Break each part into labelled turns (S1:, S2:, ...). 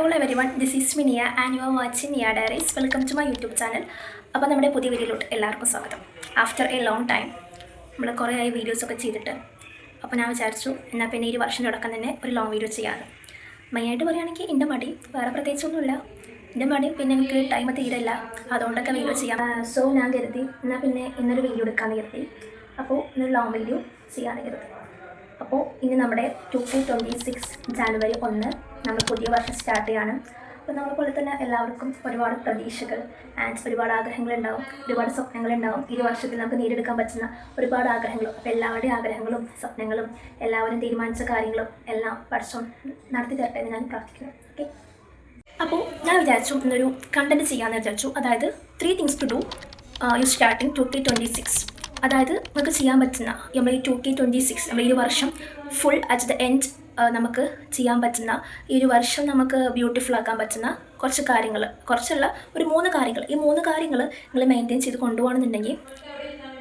S1: Hello everyone, this is Minia and you are watching Nia Diaries. Welcome to my YouTube channel. അപ്പോൾ നമ്മുടെ പുതിയ വീഡിയോയിലോട്ട് എല്ലാവർക്കും സ്വാഗതം. ആഫ്റ്റർ എ ലോങ് ടൈം നമ്മൾ കുറേ ആയി വീഡിയോസൊക്കെ ചെയ്തിട്ട് അപ്പോൾ ഞാൻ വിചാരിച്ചു എന്നാൽ പിന്നെ ഈ വർഷം തുടക്കം തന്നെ ഒരു ലോങ് വീഡിയോ ചെയ്യാറ്. മെയിനായിട്ട് പറയുകയാണെങ്കിൽ എൻ്റെ മടി വേറെ പ്രത്യേകിച്ചൊന്നുമില്ല. എൻ്റെ മടി പിന്നെ എനിക്ക് ടൈം തീരില്ല, അതുകൊണ്ടൊക്കെ വീഡിയോ ചെയ്യാം. സോ ഞാൻ കരുതി എന്നാൽ പിന്നെ ഇന്നൊരു വീഡിയോ എടുക്കാമെന്ന് കരുതി. അപ്പോൾ ഇന്നൊരു ലോങ് വീഡിയോ ചെയ്യാമെന്ന് കരുതി. അപ്പോൾ ഇനി നമ്മുടെ 2026 ജാനുവരി 1 നമ്മൾ പുതിയ വർഷം സ്റ്റാർട്ട് ചെയ്യാണ്. അപ്പോൾ നമ്മളെപ്പോലെ തന്നെ എല്ലാവർക്കും ഒരുപാട് പ്രതീക്ഷകൾ ആൻഡ് ഒരുപാട് ആഗ്രഹങ്ങളുണ്ടാവും, ഒരുപാട് സ്വപ്നങ്ങളുണ്ടാവും. ഈ വർഷത്തിൽ നമുക്ക് നേടിയെടുക്കാൻ പറ്റുന്ന ഒരുപാട് ആഗ്രഹങ്ങളും. അപ്പോൾ എല്ലാവരുടെയും ആഗ്രഹങ്ങളും സ്വപ്നങ്ങളും എല്ലാവരും തീരുമാനിച്ച കാര്യങ്ങളും എല്ലാം പഠിച്ചോണ്ട് നടത്തി തരട്ടെ എന്ന് ഞാൻ പ്രാർത്ഥിക്കുന്നു. ഓക്കെ, അപ്പോൾ ഞാൻ വിചാരിച്ചു ഇന്നൊരു കണ്ടൻറ്റ് ചെയ്യാമെന്ന് വിചാരിച്ചു. അതായത് 3 things to do you starting 2026. അതായത് നമുക്ക് ചെയ്യാൻ പറ്റുന്ന നമ്മൾ ഈ 2026 നമ്മൾ ഈ വർഷം ഫുൾ അറ്റ് ദ എൻഡ് നമുക്ക് ചെയ്യാൻ പറ്റുന്ന ഈ ഒരു വർഷം നമുക്ക് ബ്യൂട്ടിഫുൾ ആക്കാൻ പറ്റുന്ന കുറച്ച് കാര്യങ്ങൾ, കുറച്ചുള്ള ഒരു 3 കാര്യങ്ങൾ. ഈ 3 കാര്യങ്ങൾ നിങ്ങൾ മെയിൻറ്റെയിൻ ചെയ്ത് കൊണ്ടുപോകണമെന്നുണ്ടെങ്കിൽ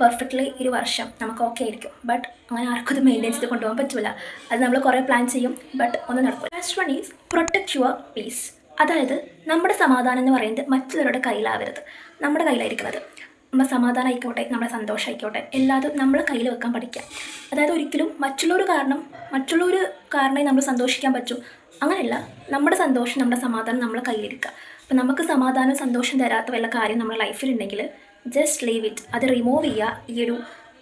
S1: പെർഫെക്റ്റ്ലി ഈ ഒരു വർഷം നമുക്ക് ഓക്കെ ആയിരിക്കും. ബട്ട് അങ്ങനെ ആർക്കും ഇത് മെയിൻറ്റെയിൻ ചെയ്ത് കൊണ്ടുപോകാൻ പറ്റില്ല. അത് നമ്മൾ കുറേ പ്ലാൻ ചെയ്യും, ബട്ട് ഒന്നും നടക്കില്ല. First one is protect your piece. അതായത് നമ്മുടെ സമാധാനം എന്ന് പറയുന്നത് മറ്റുള്ളവരുടെ കയ്യിലാവരുത്, നമ്മുടെ കയ്യിലായിരിക്കുന്നത്. നമ്മുടെ സമാധാനം ആയിക്കോട്ടെ, നമ്മുടെ സന്തോഷം ആയിക്കോട്ടെ, എല്ലാതും നമ്മളെ കയ്യിൽ വെക്കാൻ പഠിക്കുക. അതായത് ഒരിക്കലും മറ്റുള്ളൊരു കാരണമേ നമ്മൾ സന്തോഷിക്കാൻ പറ്റൂ, അങ്ങനെയല്ല. നമ്മുടെ സന്തോഷം, നമ്മുടെ സമാധാനം നമ്മളെ കയ്യിലിരിക്കുക. അപ്പം നമുക്ക് സമാധാനം സന്തോഷം തരാത്ത വല്ല കാര്യം നമ്മുടെ ലൈഫിലുണ്ടെങ്കിൽ ജസ്റ്റ് ലീവ് ഇറ്റ്. അത് റിമൂവ് ചെയ്യുക. ഈ ഒരു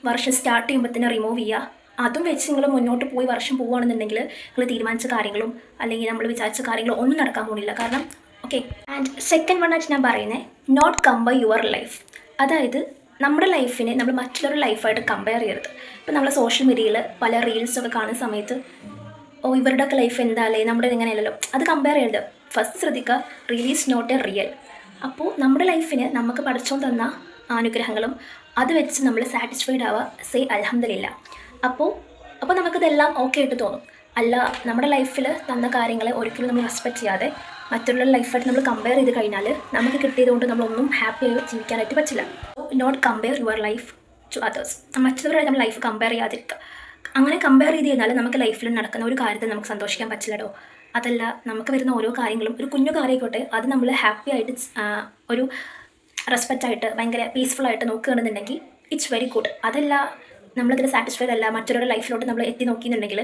S1: വർഷം സ്റ്റാർട്ട് ചെയ്യുമ്പോൾ തന്നെ റിമൂവ് ചെയ്യുക. അതും വെച്ച് നിങ്ങൾ മുന്നോട്ട് പോയി വർഷം പോവുകയാണെന്നുണ്ടെങ്കിൽ നിങ്ങൾ തീരുമാനിച്ച കാര്യങ്ങളും അല്ലെങ്കിൽ നമ്മൾ വിചാരിച്ച കാര്യങ്ങളും ഒന്നും നടക്കാൻ പോകുന്നില്ല. കാരണം ഓക്കെ. ആൻഡ് സെക്കൻഡ് വൺ ആയിട്ട് ഞാൻ പറയുന്നത് നോട്ട് കമ്പയർ യുവർ ലൈഫ്. അതായത് നമ്മുടെ ലൈഫിനെ നമ്മൾ മറ്റുള്ളവരുടെ ലൈഫായിട്ട് കമ്പയർ ചെയ്യരുത്. ഇപ്പം നമ്മൾ സോഷ്യൽ മീഡിയയിൽ പല റീൽസൊക്കെ കാണുന്ന സമയത്ത് ഇവരുടെയൊക്കെ ലൈഫ് എന്താല്ലേ, നമ്മുടെ ഇങ്ങനെയല്ലല്ലോ, അത് കമ്പയർ ചെയ്യരുത്. ഫസ്റ്റ് ശ്രദ്ധിക്കുക, reel is not a real. അപ്പോൾ നമ്മുടെ ലൈഫിന് നമുക്ക് പഠിച്ചോ തന്ന അനുഗ്രഹങ്ങളും അത് വെച്ച് നമ്മൾ സാറ്റിസ്ഫൈഡ് ആവുക, സേ അൽഹംദുലില്ലാ. അപ്പോൾ നമുക്കിതെല്ലാം ഓക്കെ ആയിട്ട് തോന്നും. അല്ല, നമ്മുടെ ലൈഫിൽ തന്ന കാര്യങ്ങളെ ഒരിക്കലും നമ്മൾ റെസ്പെക്റ്റ് ചെയ്യാതെ മറ്റുള്ള ലൈഫായിട്ട് നമ്മൾ കമ്പയർ ചെയ്ത് കഴിഞ്ഞാൽ നമുക്ക് കിട്ടിയതുകൊണ്ട് നമ്മളൊന്നും ഹാപ്പിയായി ജീവിക്കാനായിട്ട് പറ്റില്ല. Not compare your life to others. മറ്റുള്ളവരായി നമ്മൾ ലൈഫ് കമ്പയർ ചെയ്യാതിരിക്കുക. അങ്ങനെ കമ്പയർ ചെയ്ത് കഴിഞ്ഞാൽ നമുക്ക് ലൈഫിൽ നടക്കുന്ന ഒരു കാര്യത്തിൽ നമുക്ക് സന്തോഷിക്കാൻ പറ്റില്ലടോ. അതല്ല, നമുക്ക് വരുന്ന ഓരോ കാര്യങ്ങളും ഒരു കുഞ്ഞു കാര്യമായിക്കോട്ടെ, അത് നമ്മൾ ഹാപ്പി ആയിട്ട് ഒരു റെസ്പെക്റ്റായിട്ട് ഭയങ്കര പീസ്ഫുള്ളായിട്ട് നോക്കുകയാണെന്നുണ്ടെങ്കിൽ ഇറ്റ്സ് വെരി ഗുഡ്. അതല്ല, നമ്മളതിൽ സാറ്റിസ്ഫൈഡ് അല്ല, മറ്റൊരു ലൈഫിലോട്ട് നമ്മൾ എത്തി നോക്കിയെന്നുണ്ടെങ്കിൽ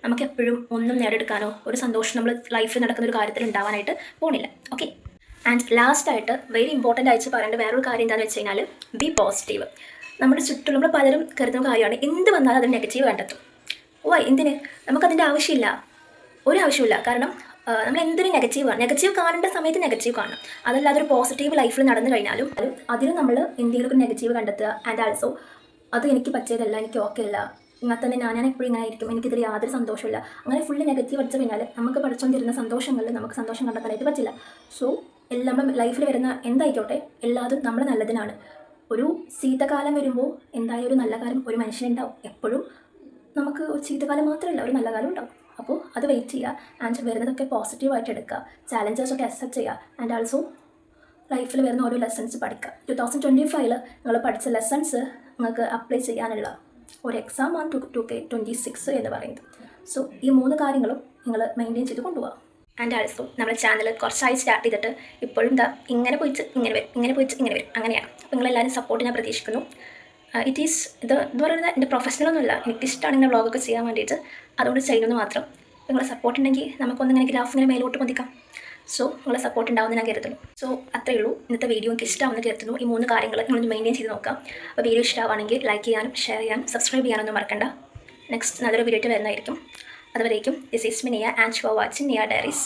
S1: നമുക്ക് എപ്പോഴും ഒന്നും നേടിയെടുക്കാനോ ഒരു സന്തോഷം നമ്മൾ ലൈഫിൽ നടക്കുന്ന ഒരു കാര്യത്തിൽ ഉണ്ടാവാനായിട്ട് പോണില്ല. ഓക്കെ. ആൻഡ് ലാസ്റ്റായിട്ട് വെരി ഇമ്പോർട്ടൻ്റ് ആയിട്ട് പറയേണ്ട വേറൊരു കാര്യം എന്താണെന്ന് വെച്ച് കഴിഞ്ഞാൽ ബി പോസിറ്റീവ്. നമ്മുടെ ചുറ്റും നമ്മൾ പലരും കരുതുന്ന കാര്യമാണ് എന്ത് വന്നാലും അതിന് നെഗറ്റീവ് കണ്ടെത്തും. എന്തിന്? നമുക്കതിൻ്റെ ആവശ്യമില്ല, ഒരു ആവശ്യമില്ല. കാരണം നമ്മൾ എന്തിനും നെഗറ്റീവ് കാണേണ്ട സമയത്ത് നെഗറ്റീവ് കാണണം. അതല്ലാതെ ഒരു പോസിറ്റീവ് ലൈഫിൽ നടന്നു കഴിഞ്ഞാലും അതിന് നമ്മൾ എന്തെങ്കിലും ഒരു നെഗറ്റീവ് കണ്ടെത്തുക. ആൻഡ് ആൾസോ അത് എനിക്ക് പറ്റിയതല്ല, എനിക്ക് ഓക്കെ അല്ല, ഇങ്ങനെ തന്നെ ഞാൻ എപ്പോഴും ഇങ്ങനെ ആയിരിക്കും, എനിക്കിതിൽ യാതൊരു സന്തോഷമില്ല, അങ്ങനെ ഫുള്ള് നെഗറ്റീവ് അടിച്ചു കഴിഞ്ഞാൽ നമുക്ക് പഠിച്ചുകൊണ്ടിരുന്ന സന്തോഷങ്ങളിൽ നമുക്ക് സന്തോഷം കണ്ടെത്താനായിട്ട് പറ്റില്ല. സോ എല്ലാം ലൈഫിൽ വരുന്ന എന്തായിക്കോട്ടെ എല്ലാതും നമ്മൾ നല്ലതിനാണ്. ഒരു ശീതകാലം വരുമ്പോൾ എന്തായാലും ഒരു നല്ല കാലം ഒരു മനുഷ്യനുണ്ടാവും. എപ്പോഴും നമുക്ക് ഒരു ശീതകാലം മാത്രമല്ല, ഒരു നല്ല കാലം ഉണ്ടാവും. അപ്പോൾ അത് വെയിറ്റ് ചെയ്യുക. ആൻഡ് വരുന്നതൊക്കെ പോസിറ്റീവായിട്ട് എടുക്കുക, ചാലഞ്ചസൊക്കെ അക്സെപ്റ്റ് ചെയ്യുക. ആൻഡ് ആൾസോ ലൈഫിൽ വരുന്ന ഓരോ ലെസൺസ് പഠിക്കുക. 2025 നിങ്ങൾ പഠിച്ച ലെസൺസ് നിങ്ങൾക്ക് അപ്ലൈ ചെയ്യാനുള്ള ഒരു എക്സാമാണ് 2026 എന്ന് പറയുന്നത്. സോ ഈ 3 കാര്യങ്ങളും നിങ്ങൾ മെയിൻറ്റെയിൻ ചെയ്ത് കൊണ്ടുപോകാം. ആൻഡ് ആൾസോ നമ്മുടെ ചാനൽ കുറച്ചായി സ്റ്റാർട്ട് ചെയ്തിട്ട് ഇപ്പോഴും ഇങ്ങനെ പോയിട്ട് ഇങ്ങനെ വരും അങ്ങനെയാണ്. അപ്പോൾ നിങ്ങളെല്ലാവരും സപ്പോർട്ട് ഞാൻ പ്രതീക്ഷിക്കുന്നു. ഇത് പറയുന്നത് എൻ്റെ പ്രൊഫഷണലൊന്നുമല്ല, എനിക്കിഷ്ടമാണ് ഇങ്ങനെ വ്ളോഗൊക്കെ ചെയ്യാൻ വേണ്ടിയിട്ട്, അതുകൊണ്ട് ചെയ്യുന്നത് മാത്രം. നിങ്ങളെ സപ്പോർട്ട് ഉണ്ടെങ്കിൽ നമുക്കൊന്നിങ്ങനെ ഗ്രാഫ് ഇങ്ങനെ മേലോട്ട് പൊന്തിക്കാം. സോ നിങ്ങളെ സപ്പോർട്ട് ഉണ്ടാവുമെന്ന് ഞാൻ കരുതുന്നു. സോ അത്രയേ ഉള്ളൂ ഇന്നത്തെ വീഡിയോ. എനിക്ക് ഇഷ്ടമാണെന്ന് കരുതുന്നു. ഈ 3 കാര്യങ്ങൾ നിങ്ങളൊന്ന് മെയിൻറ്റെയിൻ ചെയ്ത് നോക്കാം. അപ്പോൾ വീഡിയോ ഇഷ്ടമാണെങ്കിൽ ലൈക്ക് ചെയ്യാനും ഷെയർ ചെയ്യാനും സബ്സ്ക്രൈബ് ചെയ്യാനൊന്നും മറക്കണ്ട. നെക്സ്റ്റ് നല്ലൊരു വീഡിയോ വരുന്നതായിരിക്കും. അതുവരേക്കും this is Miniya and you are watching Niya diaries.